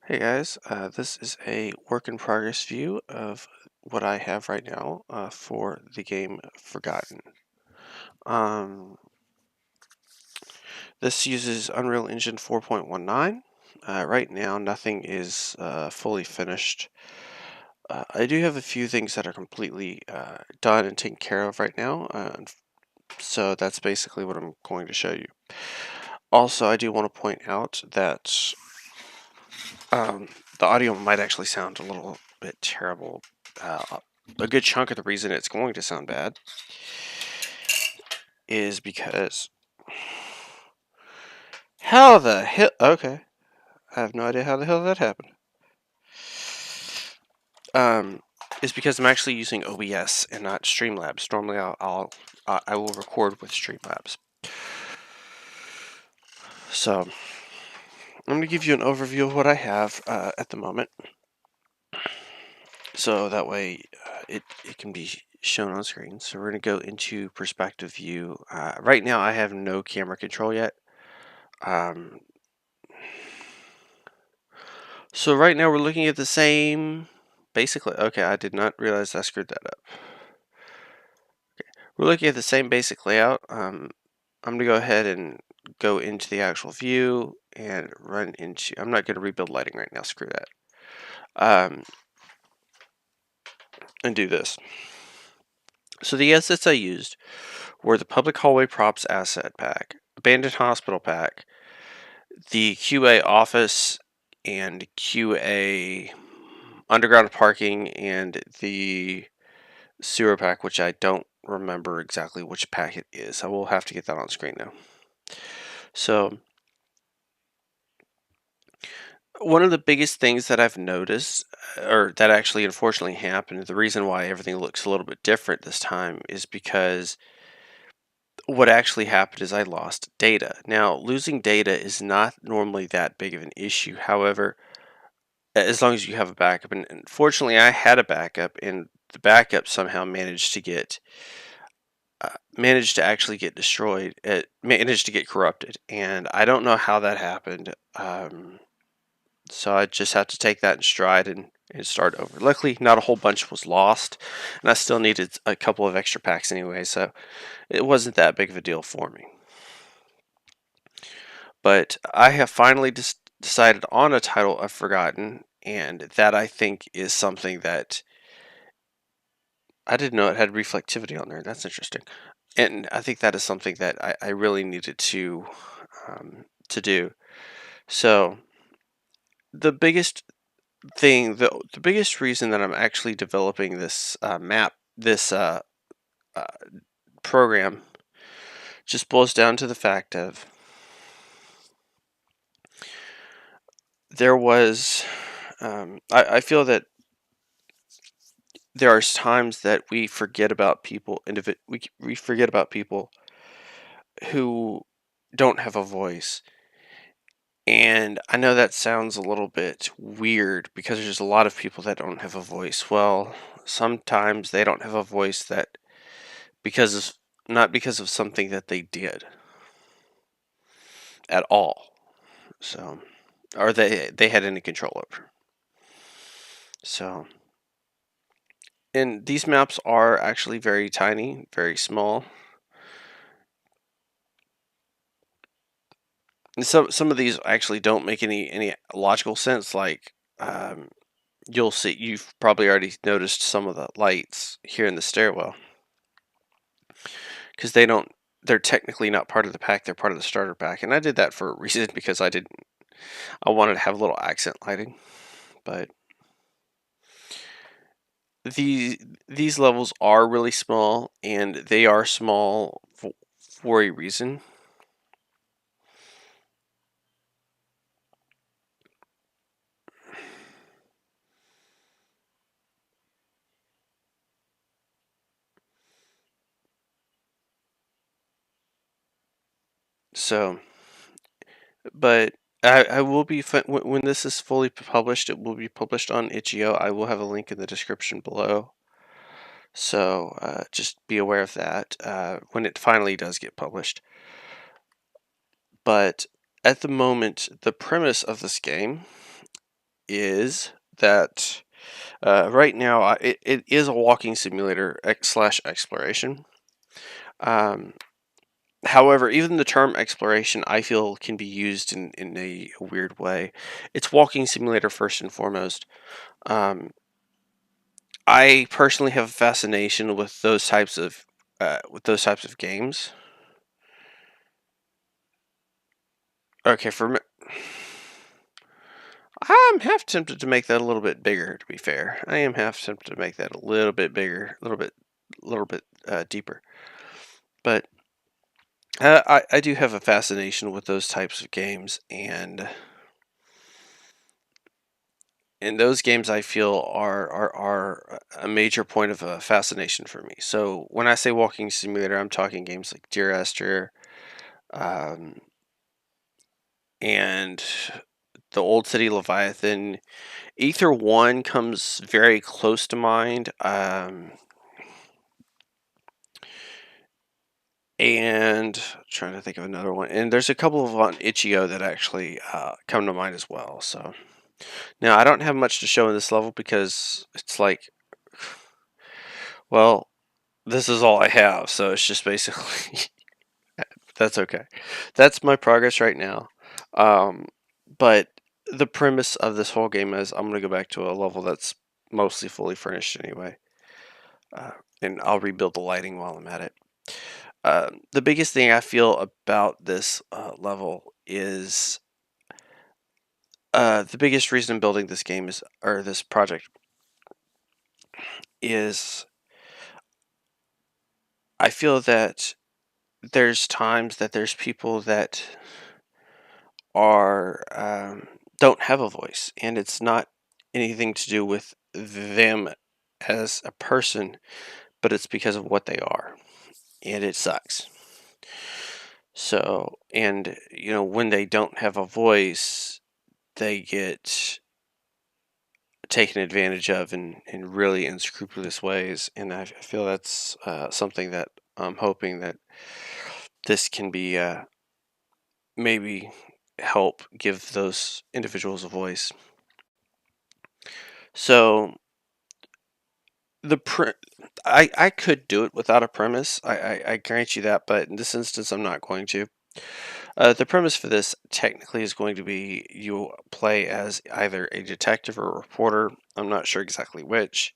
Hey guys, this is a work in progress view of what I have right now for the game Forgotten. Um, this uses Unreal Engine 4.19. Right now, nothing is fully finished. I do have a few things that are completely done and taken care of right now, so that's basically what I'm going to show you. Also, I do want to point out that the audio might actually sound a little bit terrible. A good chunk of the reason it's going to sound bad is because how the hell? Okay, I have no idea how the hell that happened. Um, is because I'm actually using OBS and not Streamlabs. Normally, I will record with Streamlabs. So I'm going to give you an overview of what I have at the moment, so that way it can be shown on screen. So we're going to go into perspective view. Right now, I have no camera control yet. So right now we're looking at the same, basically, okay, I did not realize I screwed that up. Okay. We're looking at the same basic layout. I'm going to go ahead and go into the actual view and run into, I'm not going to rebuild lighting right now, screw that. And do this. So the assets I used were the public hallway props asset pack, abandoned hospital pack, the QA office and QA underground parking, and the sewer pack, which I don't remember exactly which pack it is. I will have to get that on screen now. So one of the biggest things that I've noticed, or that actually unfortunately happened, the reason why everything looks a little bit different this time is because what actually happened is I lost data. Now, losing data is not normally that big of an issue. However, as long as you have a backup, and fortunately I had a backup, and the backup somehow managed to actually get destroyed. It managed to get corrupted, and I don't know how that happened. So I just had to take that in stride and start over. Luckily, not a whole bunch was lost, and I still needed a couple of extra packs anyway, so it wasn't that big of a deal for me. But I have finally decided on a title I've forgotten, and that I think is something that I didn't know it had reflectivity on there. That's interesting. And I think that is something that I really needed to do. So the biggest thing, the biggest reason that I'm actually developing this uh, program, just boils down to the fact of there was. I feel that there are times that we forget about people. We forget about people who don't have a voice. And I know that sounds a little bit weird because there's a lot of people that don't have a voice. Well, sometimes they don't have a voice that because of not because of something that they did at all. So, or they had any control over. So, and these maps are actually very tiny, very small. And some of these actually don't make any logical sense. Like you'll see, you've probably already noticed some of the lights here in the stairwell because they're technically not part of the pack, they're part of the starter pack, and I did that for a reason because I wanted to have a little accent lighting. But these levels are really small, and they are small for a reason. So, but I will be when this is fully published. It will be published on itch.io. I will have a link in the description below. So just be aware of that when it finally does get published. But at the moment, the premise of this game is that right now it is a walking simulator slash exploration. Um, However, even the term exploration, I feel, can be used in a weird way. It's walking simulator first and foremost. Um, I personally have a fascination with those types of games. Okay, I'm half tempted to make that a little bit bigger. To be fair, I am half tempted to make that a little bit bigger, a little bit deeper. But I do have a fascination with those types of games, and those games I feel are a major point of fascination for me. So when I say walking simulator, I'm talking games like Dear Esther, um, and the Old City Leviathan. Ether One comes very close to mind, and trying to think of another one. And there's a couple of on itch.io that actually come to mind as well. So now I don't have much to show in this level because it's like, well, this is all I have. So it's just basically that's okay. That's my progress right now. Um, but the premise of this whole game is I'm going to go back to a level that's mostly fully furnished anyway. Uh, and I'll rebuild the lighting while I'm at it. The biggest thing I feel about this level is the biggest reason I'm building this game is, or this project, is I feel that there's times that there's people that are don't have a voice, and it's not anything to do with them as a person, but it's because of what they are, and it sucks. So, and when they don't have a voice, they get taken advantage of in really unscrupulous ways, and I feel that's something that I'm hoping that this can be maybe help give those individuals a voice. So the I could do it without a premise. I grant you that, but in this instance, I'm not going to. The premise for this technically is going to be you play as either a detective or a reporter. I'm not sure exactly which,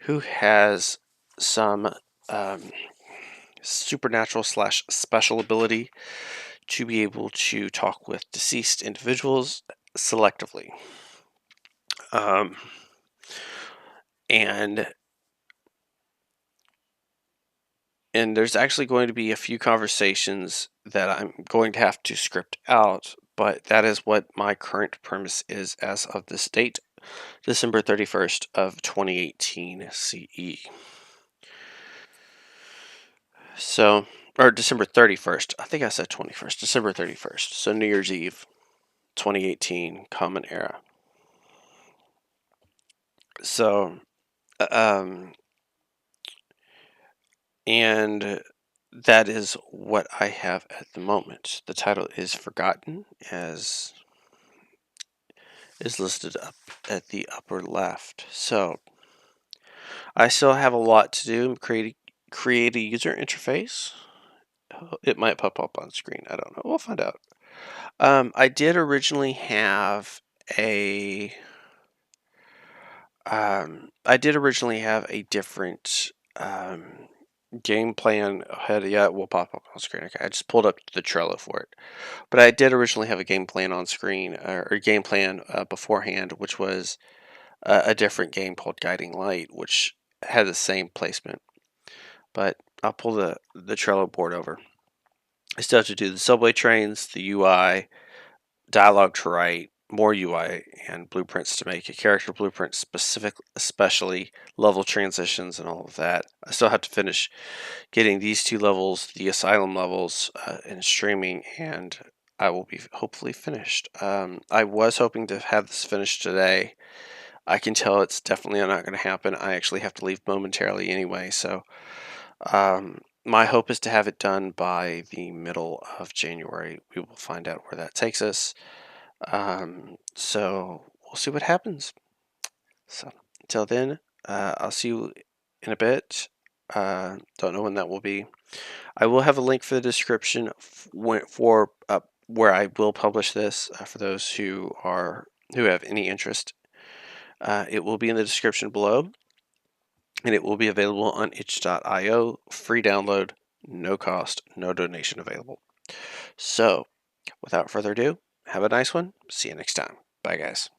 who has some um, supernatural slash special ability to be able to talk with deceased individuals selectively. Um, and and there's actually going to be a few conversations that I'm going to have to script out, but that is what my current premise is as of this date, December 31st of 2018 CE. So, or December 31st. I think I said 21st. December 31st. So New Year's Eve, 2018 Common Era. So, um, and that is what I have at the moment. The title is Forgotten, as is listed up at the upper left. So I still have a lot to do. Create a user interface. It might pop up on screen. I don't know. We'll find out. I did originally have a a different game plan ahead. Yeah, it will pop up on screen. Okay, I just pulled up the Trello for it. But I did originally have a game plan on screen, or game plan beforehand, which was a different game called Guiding Light, which had the same placement. But I'll pull the Trello board over. I still have to do the subway trains, the UI, dialogue to write, more UI, and blueprints to make a character blueprint especially level transitions and all of that. I still have to finish getting these two levels, the asylum levels, in streaming, and I will be hopefully finished. I was hoping to have this finished today. I can tell it's definitely not going to happen. I actually have to leave momentarily anyway, so my hope is to have it done by the middle of January. We will find out where that takes us. So we'll see what happens. So until then, I'll see you in a bit. Don't know when that will be. I will have a link for the description for where I will publish this for those who have any interest. It will be in the description below, and it will be available on itch.io. Free download, no cost, no donation available. So, without further ado, have a nice one. See you next time. Bye, guys.